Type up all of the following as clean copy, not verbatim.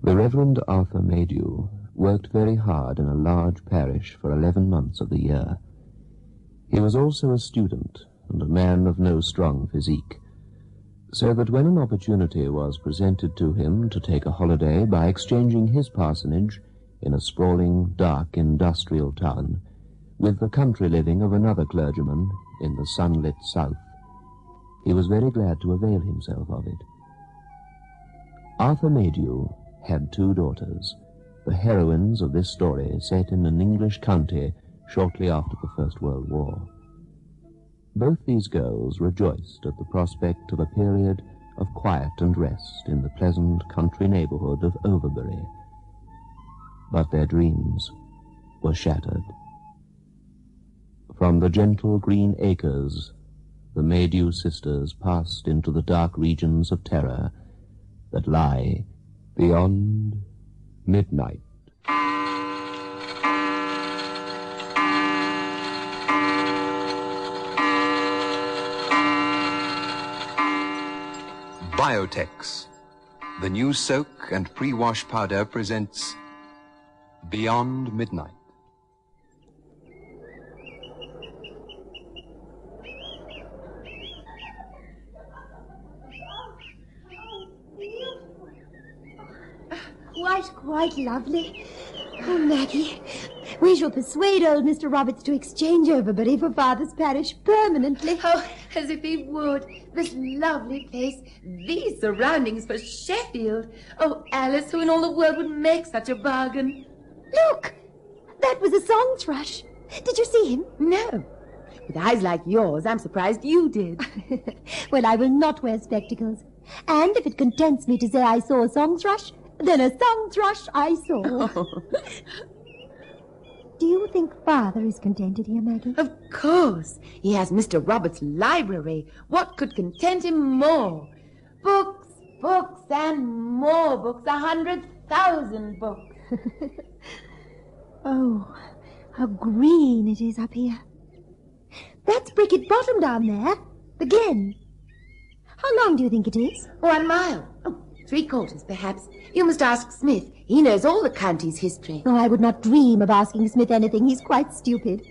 The Reverend Arthur Maydew worked very hard in a large parish for 11 months of the year. He was also a student and a man of no strong physique, so that when an opportunity was presented to him to take a holiday by exchanging his parsonage in a sprawling, dark, industrial town with the country living of another clergyman in the sunlit south, he was very glad to avail himself of it. Arthur Maydew had 2 daughters, the heroines of this story set in an English county shortly after the First World War. Both these girls rejoiced at the prospect of a period of quiet and rest in the pleasant country neighborhood of Overbury. But their dreams were shattered. From the gentle green acres, the Maydew sisters passed into the dark regions of terror that lie beyond midnight. Biotex, the new soak and pre-wash powder, presents Beyond Midnight. Quite lovely. Oh, Maggie, we shall persuade old Mr. Roberts to exchange Overbury for Father's parish permanently. Oh, as if he would. This lovely place, these surroundings for Sheffield. Oh, Alice, who in all the world would make such a bargain? Look, that was a song thrush. Did you see him? No. With eyes like yours, I'm surprised you did. Well, I will not wear spectacles. And if it contents me to say I saw a song thrush, then a song thrush I saw. Oh. Do you think Father is contented here, Maggie? Of course. He has Mr. Roberts' library. What could content him more? Books, books, and more books. 100,000 books. Oh, how green it is up here. That's Bricket Bottom down there. The Glen. How long do you think it is? 1 mile. Oh, 3/4, perhaps. You must ask Smith. He knows all the county's history. Oh, I would not dream of asking Smith anything. He's quite stupid.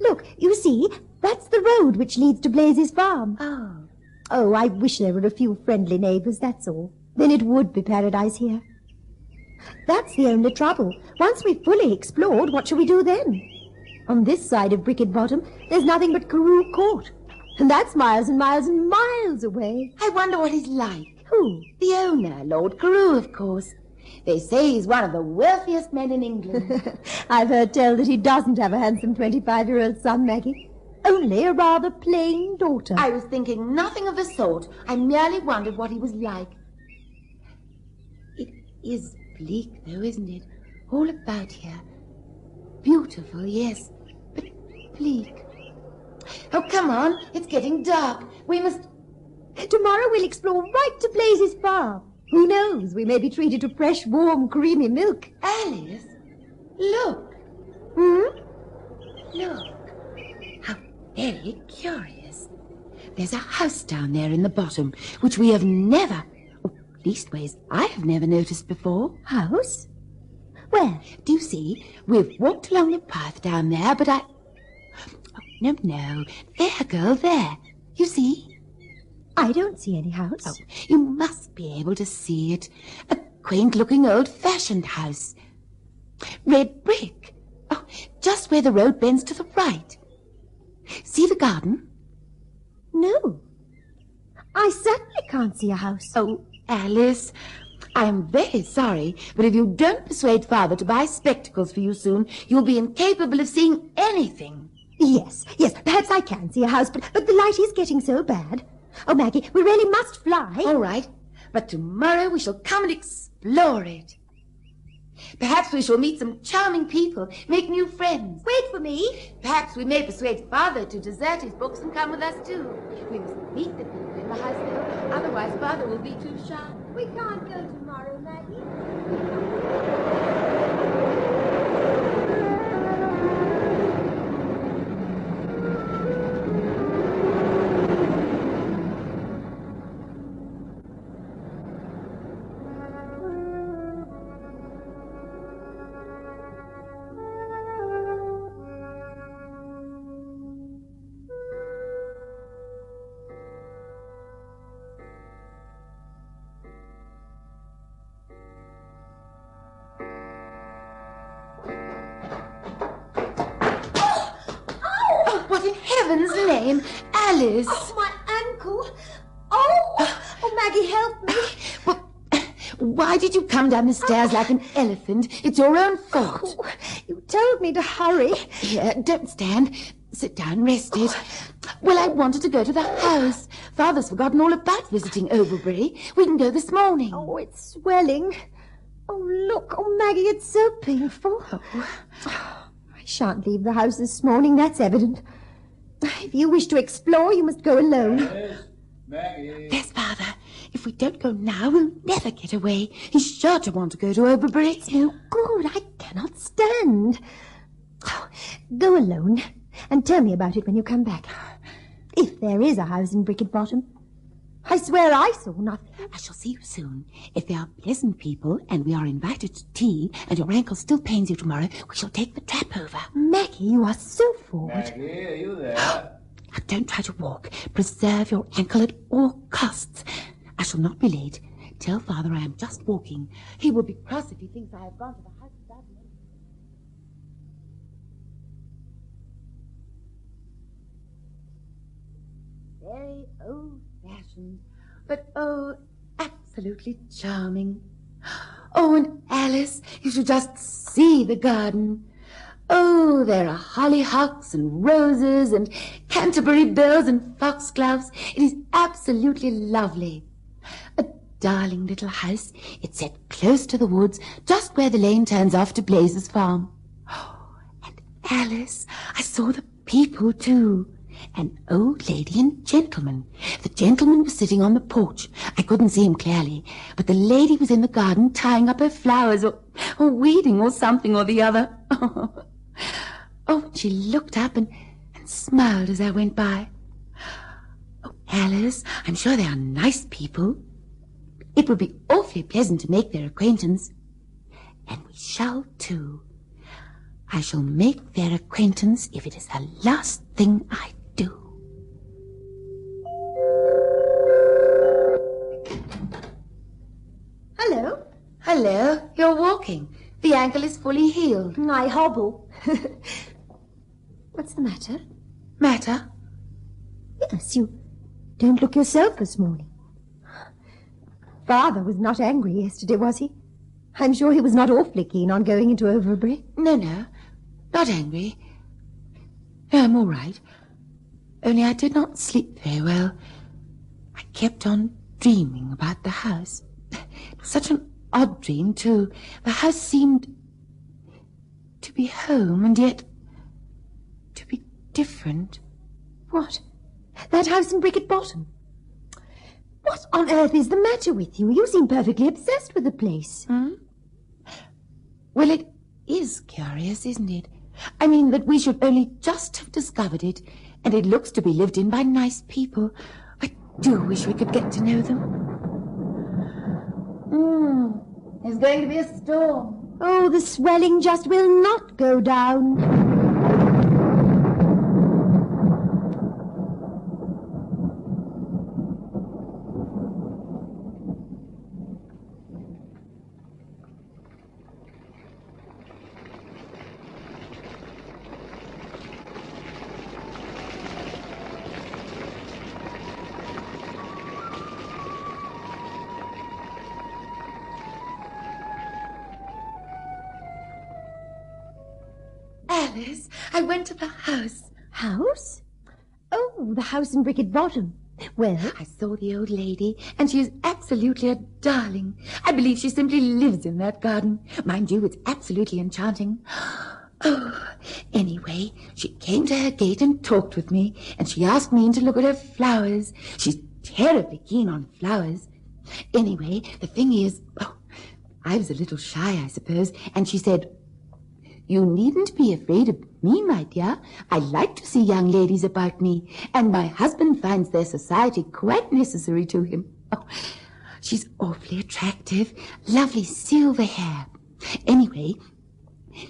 Look, you see, that's the road which leads to Blazes Farm. Oh. Oh, I wish there were a few friendly neighbours, that's all. Then it would be paradise here. That's the only trouble. Once we've fully explored, what shall we do then? On this side of Bricket Bottom, there's nothing but Carew Court. And that's miles and miles and miles away. I wonder what he's like. Who? The owner, Lord Carew, of course. They say he's one of the wealthiest men in England. I've heard tell that he doesn't have a handsome 25-year-old son, Maggie. Only a rather plain daughter. I was thinking nothing of the sort. I merely wondered what he was like. It is bleak, though, isn't it? All about here. Beautiful, yes, but bleak. Oh, come on. It's getting dark. We must... Tomorrow we'll explore right to Blazes Farm. Who knows? We may be treated to fresh, warm, creamy milk. Alice, look. Hmm? Look. How very curious. There's a house down there in the bottom, which we have never, or leastways, I have never noticed before. House? Where? Do you see? We've walked along the path down there, but Oh, no. There, girl, there. You see? I don't see any house. Oh, you must be able to see it. A quaint-looking old-fashioned house. Red brick. Oh, just where the road bends to the right. See the garden? No. I certainly can't see a house. Oh, Alice, I am very sorry, but if you don't persuade Father to buy spectacles for you soon, you'll be incapable of seeing anything. Yes, perhaps I can see a house, but the light is getting so bad. Oh, Maggie, we really must fly. All right, but tomorrow we shall come and explore it. Perhaps we shall meet some charming people, make new friends. Wait for me. Perhaps we may persuade Father to desert his books and come with us too. We must meet the people in the house, though. Otherwise, Father will be too shy. We can't go tomorrow, Maggie. heaven's name, Alice! Oh, my ankle! Oh, Maggie, help me! Well, why did you come down the stairs like an elephant? It's your own fault. Oh, you told me to hurry. Here, don't stand. Sit down, rest it. Well, I wanted to go to the house. Father's forgotten all about visiting Overbury. We can go this morning. Oh, it's swelling. Oh, look. Oh, Maggie, it's so painful. I shan't leave the house this morning, that's evident. If you wish to explore, you must go alone. Yes, Maggie. Yes, Father. If we don't go now, we'll never get away. He's sure to want to go to Overbury. It's no good. I cannot stand. Oh, go alone and tell me about it when you come back. If there is a house in Bricket Bottom. I swear I saw nothing. I shall see you soon. If they are pleasant people and we are invited to tea and your ankle still pains you tomorrow, we shall take the trap over. Maggie, you are so forward. Maggie, are you there? Now, don't try to walk. Preserve your ankle at all costs. I shall not be late. Tell Father I am just walking. He will be cross if he thinks I have gone to the house without me. Very old-fashioned, but oh, absolutely charming. Oh, and Alice, you should just see the garden. Oh, there are hollyhocks and roses and Canterbury bells and foxgloves. It is absolutely lovely. A darling little house. It's set close to the woods, just where the lane turns off to Blazer's farm. Oh, and Alice, I saw the people too. An old lady and gentleman. The gentleman was sitting on the porch. I couldn't see him clearly, but the lady was in the garden tying up her flowers or weeding or something or the other. Oh, she looked up and smiled as I went by. Oh, Alice, I'm sure they are nice people. It would be awfully pleasant to make their acquaintance. And we shall too. I shall make their acquaintance if it is the last thing I do. Hello. Hello, you're walking. The ankle is fully healed. I hobble. What's the matter? Matter? Yes, you don't look yourself this morning. Father was not angry yesterday, was he? I'm sure he was not awfully keen on going into Overbury. No, not angry. No, I'm all right. Only I did not sleep very well. I kept on dreaming about the house. It was such an odd dream, too. The house seemed to be home and yet to be different. What? That house in Bricket Bottom? What on earth is the matter with you? You seem perfectly obsessed with the place. Well, it is curious, isn't it? I mean that we should only just have discovered it, and it looks to be lived in by nice people. I do wish we could get to know them. There's going to be a storm. Oh, the swelling just will not go down. Alice, I went to the house. House? Oh, the house in Bricket Bottom. Well, I saw the old lady, and she is absolutely a darling. I believe she simply lives in that garden. Mind you, it's absolutely enchanting. Oh, anyway, she came to her gate and talked with me, and she asked me in to look at her flowers. She's terribly keen on flowers. Anyway, the thing is, I was a little shy, I suppose, and she said, "You needn't be afraid of me, my dear. I like to see young ladies about me, and my husband finds their society quite necessary to him." Oh, she's awfully attractive, lovely silver hair. Anyway,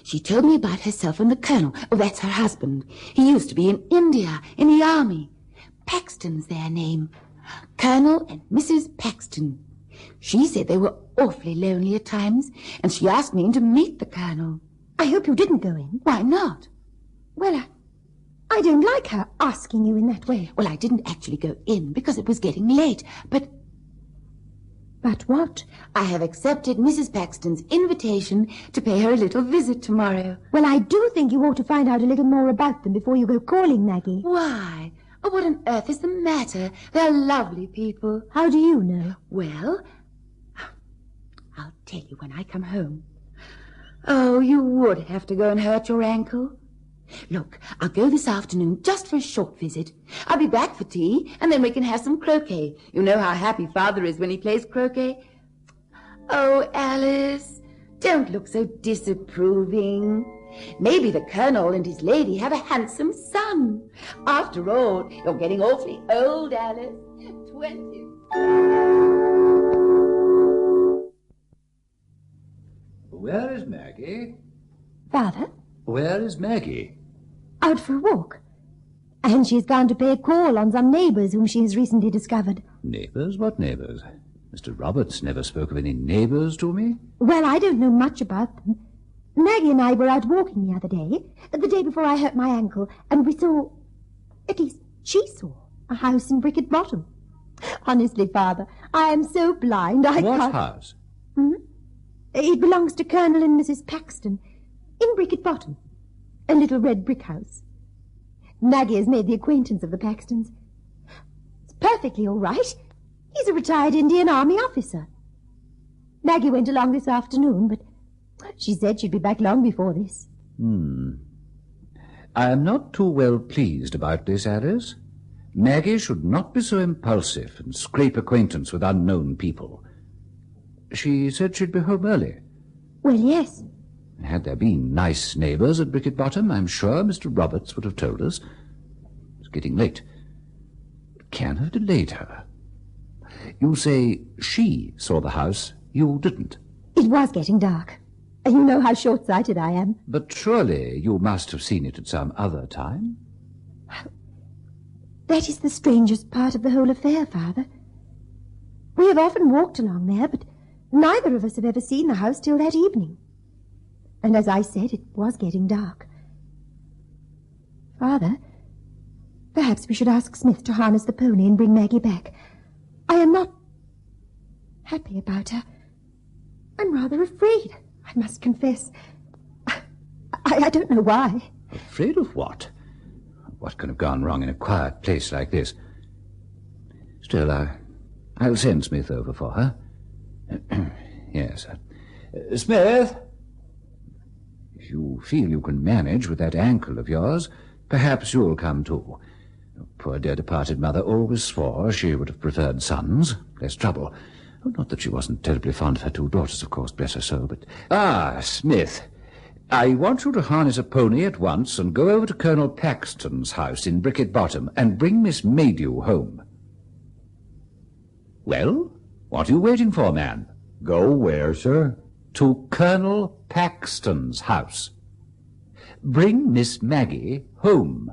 she told me about herself and the Colonel. Oh, that's her husband. He used to be in India, in the army. Paxton's their name. Colonel and Mrs. Paxton. She said they were awfully lonely at times, and she asked me to meet the Colonel. I hope you didn't go in. Why not? Well, I don't like her. asking you in that way? Well, I didn't actually go in because it was getting late, but... But what? I have accepted Mrs. Paxton's invitation to pay her a little visit tomorrow. Well, I do think you ought to find out a little more about them before you go calling, Maggie. Why? Oh, what on earth is the matter? They're lovely people. How do you know? Well, I'll tell you when I come home. Oh, you would have to go and hurt your ankle. Look, I'll go this afternoon just for a short visit. I'll be back for tea, and then we can have some croquet. You know how happy Father is when he plays croquet. Oh, Alice, don't look so disapproving. Maybe the Colonel and his lady have a handsome son. After all, you're getting awfully old, Alice. 20. Where is Maggie? Father? Where is Maggie? Out for a walk. And she's gone to pay a call on some neighbours whom she has recently discovered. Neighbours? What neighbours? Mr. Roberts never spoke of any neighbours to me. Well, I don't know much about them. Maggie and I were out walking the other day, the day before I hurt my ankle, and we saw, at least she saw, a house in Bricket Bottom. Honestly, Father, I am so blind I What can't... house? It belongs to Colonel and Mrs. Paxton, in Bricket Bottom, a little red brick house. Maggie has made the acquaintance of the Paxtons. It's perfectly all right. He's a retired Indian Army officer. Maggie went along this afternoon, but she said she'd be back long before this. I am not too well pleased about this, Alice. Maggie should not be so impulsive and scrape acquaintance with unknown people. She said she'd be home early. Well, yes. Had there been nice neighbours at Bricket Bottom, I'm sure Mr. Roberts would have told us. It's getting late. It can have delayed her. You say she saw the house. You didn't. It was getting dark. And you know how short-sighted I am. But surely you must have seen it at some other time. That is the strangest part of the whole affair, Father. We have often walked along there, but neither of us have ever seen the house till that evening. And as I said, it was getting dark. Father, perhaps we should ask Smith to harness the pony and bring Maggie back. I am not happy about her. I'm rather afraid, I must confess. I don't know why. Afraid of what? What can have gone wrong in a quiet place like this? Still, I'll send Smith over for her. Yes. Smith? If you feel you can manage with that ankle of yours, perhaps you'll come too. Poor dear departed mother always swore she would have preferred sons. Less trouble. Oh, not that she wasn't terribly fond of her two daughters, of course, bless her soul, but... Smith, I want you to harness a pony at once and go over to Colonel Paxton's house in Bricket Bottom and bring Miss Maydew home. Well, what are you waiting for, man? Go where, sir? To Colonel Paxton's house. Bring Miss Maggie home.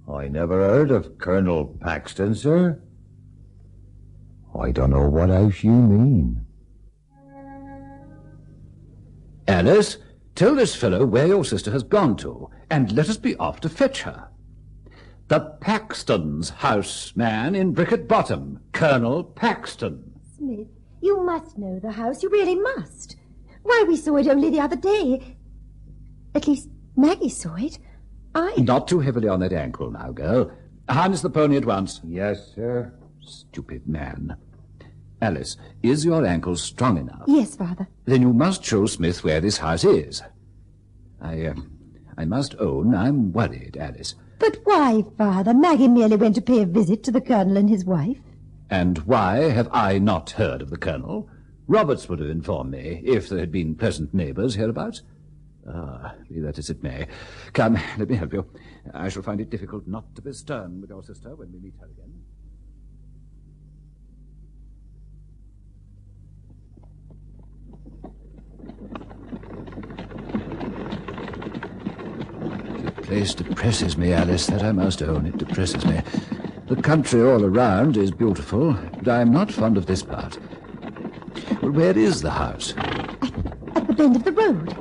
I never heard of Colonel Paxton, sir. I don't know what house you mean. Alice, tell this fellow where your sister has gone to, and let us be off to fetch her. The Paxton's house, man, in Bricket Bottom. Colonel Paxton. Smith, you must know the house. You really must. Why, we saw it only the other day. At least Maggie saw it. Not too heavily on that ankle now, girl. Harness the pony at once. Yes, sir. Stupid man. Alice, is your ankle strong enough? Yes, Father. Then you must show Smith where this house is. I must own I'm worried, Alice. But why, Father? Maggie merely went to pay a visit to the Colonel and his wife. And why have I not heard of the Colonel? Roberts would have informed me if there had been pleasant neighbours hereabouts. Be that as it may. Come, let me help you. I shall find it difficult not to be stern with your sister when we meet her again. The place depresses me, Alice, that I must own. It depresses me. The country all around is beautiful, but I am not fond of this part. Well, where is the house? At the bend of the road.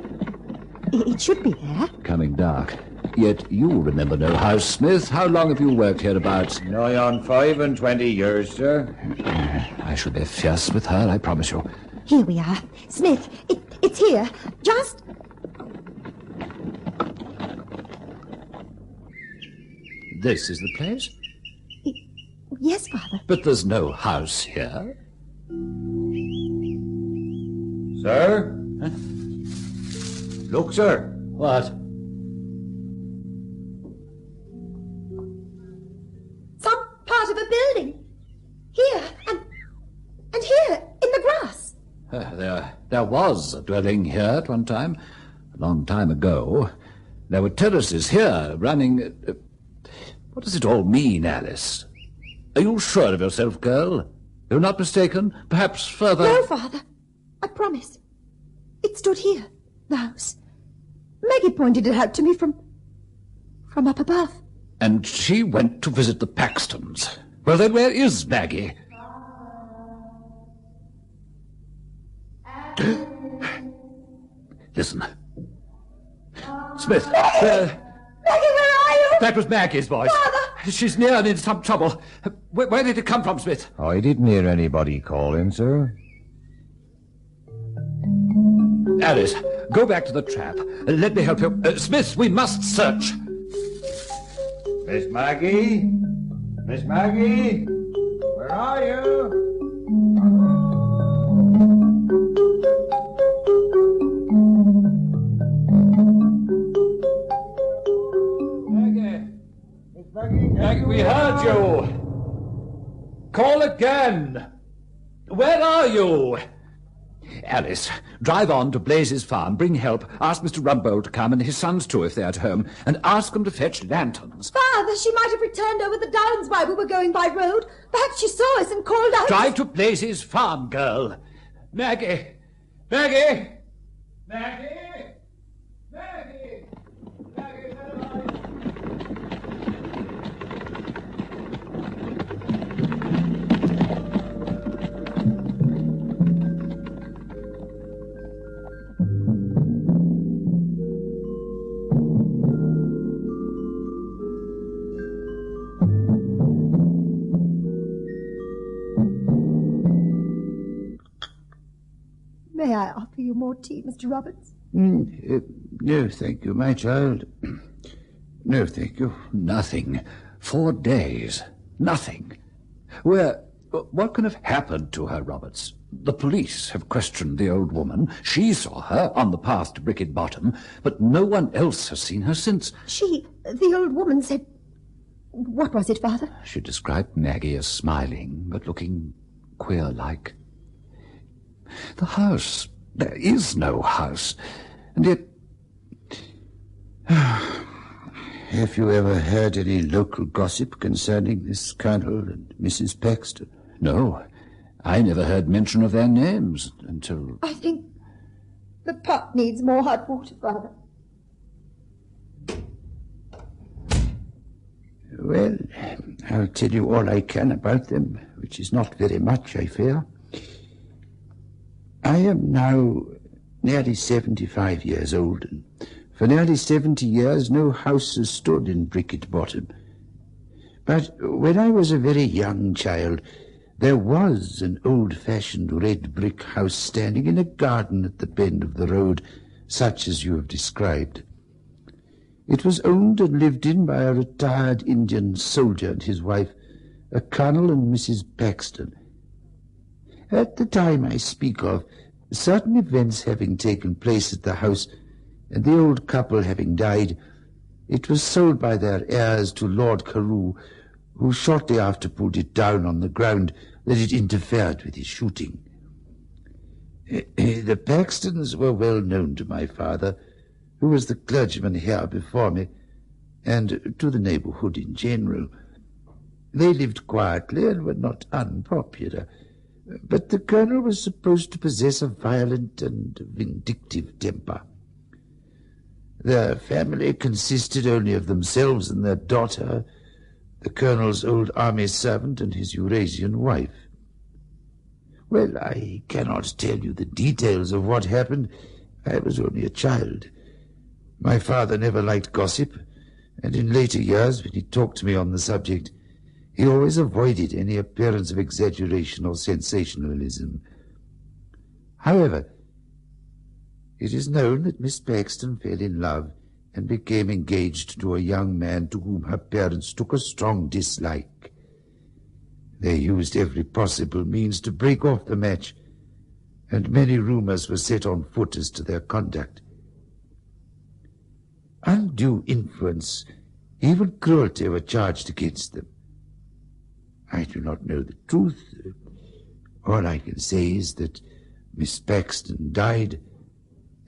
It should be there. Coming dark. Yet you remember no house, Smith. How long have you worked hereabouts? Nigh on 25 years, sir. I shall be fierce with her, I promise you. Here we are. Smith, it's here. Just... This is the place? Yes, Father. But there's no house here. Sir? Huh? Look, sir. What? Some part of a building. Here, and here, in the grass. There was a dwelling here at one time, a long time ago. There were terraces here running... what does it all mean, Alice? Are you sure of yourself, girl? You're not mistaken? Perhaps further... No, Father. I promise. It stood here, the house. Maggie pointed it out to me from up above. And she went to visit the Paxtons. Well, then where is Maggie? Listen. Smith, Maggie, where are you? that was Maggie's voice. Father! She's near and in some trouble. Where did it come from, Smith? I didn't hear anybody calling, sir. Alice, go back to the trap. Let me help you. Smith, we must search. Miss Maggie? Miss Maggie? Where are you? Maggie! Miss Maggie? Maggie, we heard you. Call again. Where are you? Alice, drive on to Blazes Farm, bring help, ask Mr. Rumbold to come and his sons too if they're at home, and ask them to fetch lanterns. Father, she might have returned over the downs while we were going by road. Perhaps she saw us and called out... Drive to Blazes Farm, girl. Maggie! Maggie! Maggie! Maggie! Maggie, where are you? May I offer you more tea, Mr. Roberts? No, thank you, my child. No, thank you. Nothing. 4 days. Nothing. What can have happened to her, Roberts? The police have questioned the old woman. She saw her on the path to Bricket Bottom, but no one else has seen her since. The old woman said... What was it, Father? She described Maggie as smiling, but looking queer-like. The house. There is no house. And yet... Have you ever heard any local gossip concerning this Colonel and Mrs. Paxton? No. I never heard mention of their names until... I think the pot needs more hot water, Father. Well, I'll tell you all I can about them, which is not very much, I fear. I am now nearly 75 years old, and for nearly 70 years no house has stood in Bricket Bottom. But when I was a very young child, there was an old-fashioned red brick house standing in a garden at the bend of the road, such as you have described. It was owned and lived in by a retired Indian soldier and his wife, a Colonel and Mrs. Paxton. At the time I speak of, certain events having taken place at the house, and the old couple having died, it was sold by their heirs to Lord Carew, who shortly after pulled it down on the ground that it interfered with his shooting. The Paxtons were well known to my father, who was the clergyman here before me, and to the neighborhood in general. They lived quietly and were not unpopular, but the Colonel was supposed to possess a violent and vindictive temper. Their family consisted only of themselves and their daughter, the Colonel's old army servant and his Eurasian wife. Well, I cannot tell you the details of what happened. I was only a child. My father never liked gossip, and in later years, when he talked to me on the subject, he always avoided any appearance of exaggeration or sensationalism. However, it is known that Miss Paxton fell in love and became engaged to a young man to whom her parents took a strong dislike. They used every possible means to break off the match, and many rumors were set on foot as to their conduct. Undue influence, even cruelty, were charged against them. I do not know the truth. All I can say is that Miss Paxton died,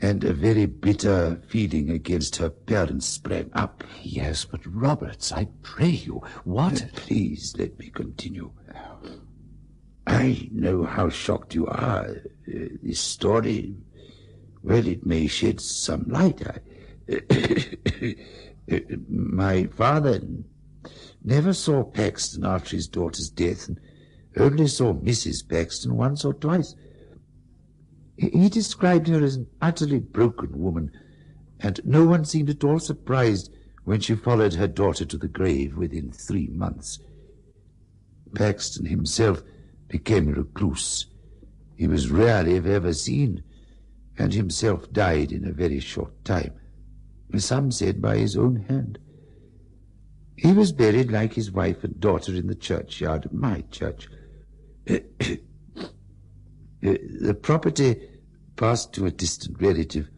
and a very bitter feeling against her parents sprang up. Yes, but Roberts, I pray you, what... Please let me continue. I know how shocked you are. This story, well, it may shed some light. My father never saw Paxton after his daughter's death, and only saw Mrs. Paxton once or twice. He described her as an utterly broken woman, and no one seemed at all surprised when she followed her daughter to the grave within 3 months. Paxton himself became a recluse. He was rarely, if ever, seen, and himself died in a very short time. Some said by his own hand. He was buried like his wife and daughter in the churchyard of my church. The property passed to a distant relative,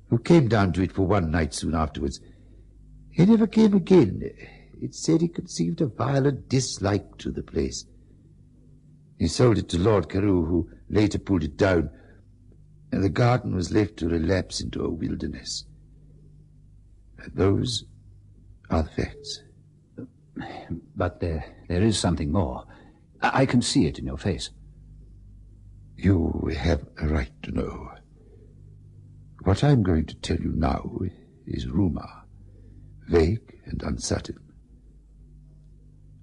who came down to it for one night soon afterwards. He never came again. It said he conceived a violent dislike to the place. He sold it to Lord Carew, who later pulled it down, and the garden was left to relapse into a wilderness. Those are the facts. But there is something more. I can see it in your face. You have a right to know. What I'm going to tell you now is rumor, vague and uncertain.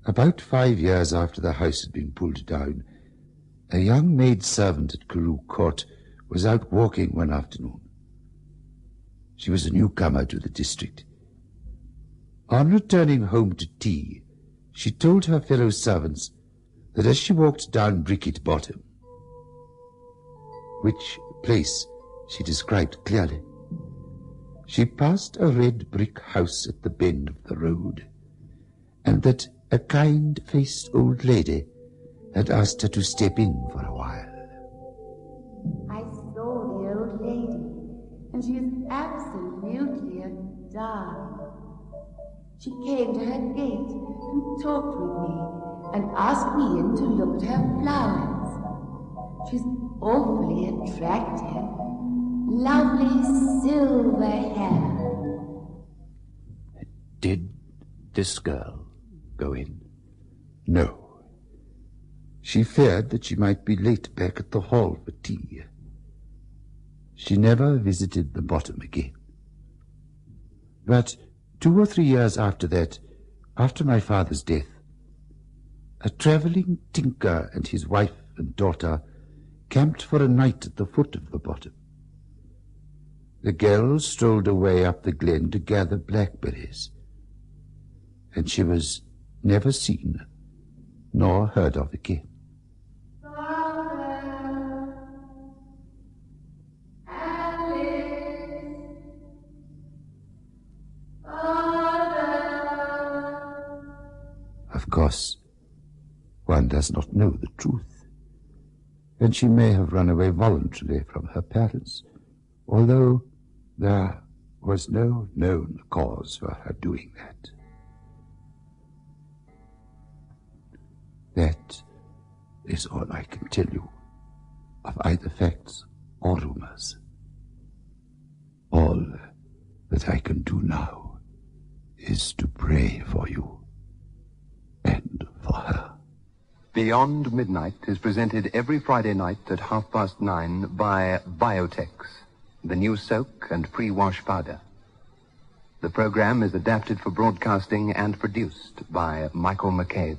About 5 years after the house had been pulled down, a young maid-servant at Carew Court was out walking one afternoon. She was a newcomer to the district. On returning home to tea, she told her fellow servants that as she walked down Bricket Bottom, which place she described clearly, she passed a red brick house at the bend of the road, and that a kind-faced old lady had asked her to step in for a while. I saw the old lady, and she is absolutely a darling. She came to her gate and talked with me and asked me in to look at her flowers. She's awfully attractive. Lovely silver hair. Did this girl go in? No. She feared that she might be late back at the hall for tea. She never visited the bottom again. But 2 or 3 years after that, after my father's death, a travelling tinker and his wife and daughter camped for a night at the foot of the bottom. The girl strolled away up the glen to gather blackberries, and she was never seen nor heard of again. Of course, one does not know the truth, and she may have run away voluntarily from her parents, although there was no known cause for her doing that. That is all I can tell you of either facts or rumors. All that I can do now is to pray for you and for her. Beyond Midnight is presented every Friday night at 9:30 by Biotex, the new soak and pre-wash powder. The program is adapted for broadcasting and produced by Michael McCabe.